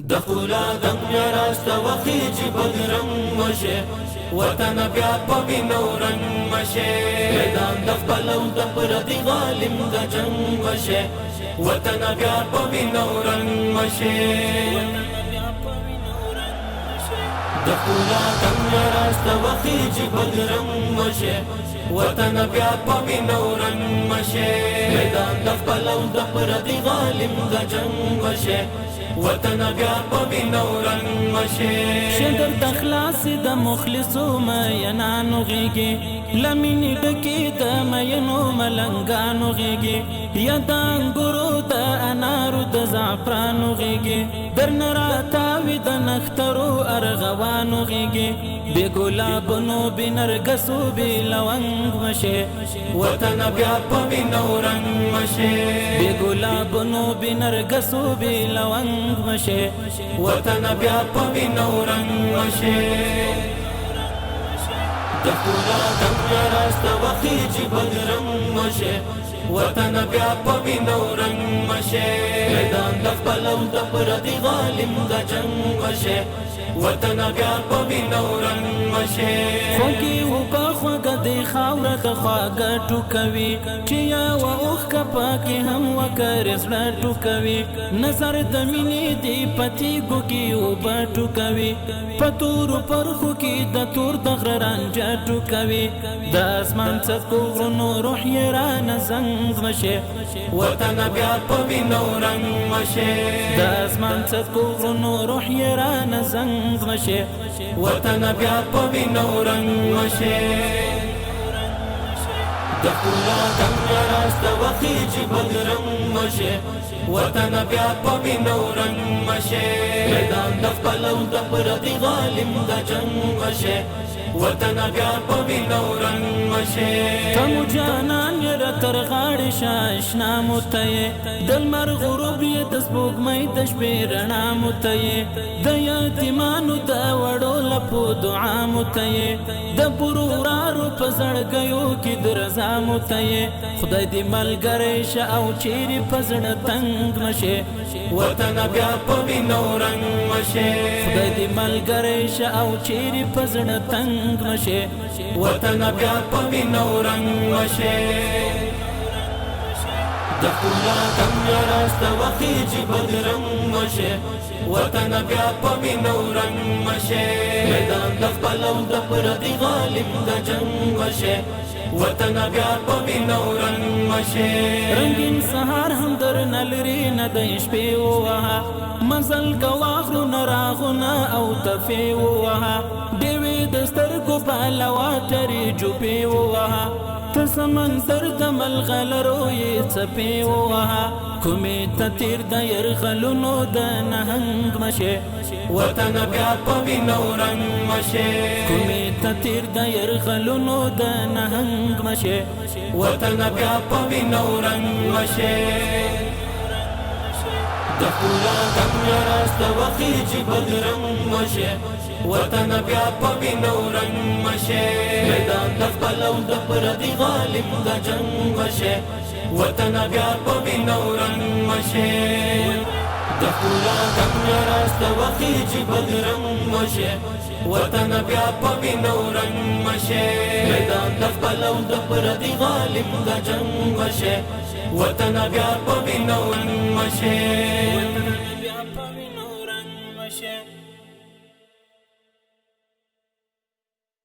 دخولا دم یا راست وخیج بدرنگ مشه وطن بیا پوینو رنگ مشه میدان دخپلو دپردی غالم د جنگ مشه وطن بیا پوینو رنگ مشه دخولا دم یا راست وخیج بدرنگ مشه وطن بیا پوینو رنگ مشه میدان دخپلو دپردی غالم د جنگ مشه وطن بیا پوینو رنگ مشه شدر دخلاص د مخلصو مینانو غیږي لمینې ډکې د مینو ملنګانو غیږي یا د انګورو د انارو د زعفرانو غیږي درنه راتاوي د نخترو ارغوانو غیږي بې ګلابونو بې نرګسو بې لونګ مشه وطن بیا پوینو رنگ مشه بې ګلابونو بې نرګسو بې لونګ مشه وطن بیا پوینو رنگ مشه دخولا دم یا راست وخیج بدرنگ مشه وطن بیا پوینو رنگ مشه میدان دخپلو دپردی غالم د جنگ مشه وطن بیا پوینو رنگ مشه خوږی وکه خوږه دی خاوره د خواږه ټوکوي چې یوه اوښکه پکې هم وکرې زړه ټوکوي نظر د مینې دی په تیږو کې اوبه ټوکوي په تورو پرخو کې د تور د غره رانجه ټوکوي د اسمان څپو غرونو روح یې رانه زنګ مشه وطن بیا پوینو رنگ مشه د اسمان څپو غرونو روح یې رانه زنګ مشه وطن بیا پوینو رنگ مشه دخولا دم یا راست وخیج بدرنگ مشه وطن بیا پوینو رنگ مشه میدان دخپلو دپردی غالم د جنگ مشه وطن بیا پوینو رنگ مشه تمو جانان یې را تر غاړې شه اشنا مو ته یې د لمر غروب یې د سپوږمۍ د شپې رڼا مو ته یې د یتیمانو د وړو لپو دعا مو ته یې د برورارو په زړګیو کې د رضا مو ته یې خدای دې ملګری شه او چیرې په زړه تنګ مشه وطن بیا پوینو رنگ مشه خدای دې ملګری شه او چیرې په زړه تنګ مشه وطن بیا پوینو رنگ مشه دخولا دم یا راست وخیج بدرنگ مشه وطن بیا پوینو رنگ مشه میدان دخپلو دپردی غالم د جنگ مشه وطن بیا پوینو رنگ مشه رنگین سهار هم در نلری نه د شپې ووهه مزل گواخرو نراغونه او تفې ووهه ډېوې د سترګو په لواټرې جوپې ووهه ته سمندر د ملغلرو یې څپې ووهه کومې ته تیر د یرغلونو د نهنګ مشه وطن بیا پوینو رنگ مشه کومې ته تیر د یرغلونو د نهنګ مشه وطن بیا پوینو رنگ مشه دخولا دم یا راست وخیج بدرنگ مشه وطن بیا پوینو رنگ مشه میدان دخپلو دپردی غالم د جنگ مشه وطن بیا پوینو رنگ مشه دخولا دم یا راست وخیج بدرنگ مشه وطن بیا پوینو رنگ مشه میدان دخپلو دپردی غالم د جنگ مشه وطن بیا پوینو رنگ مشه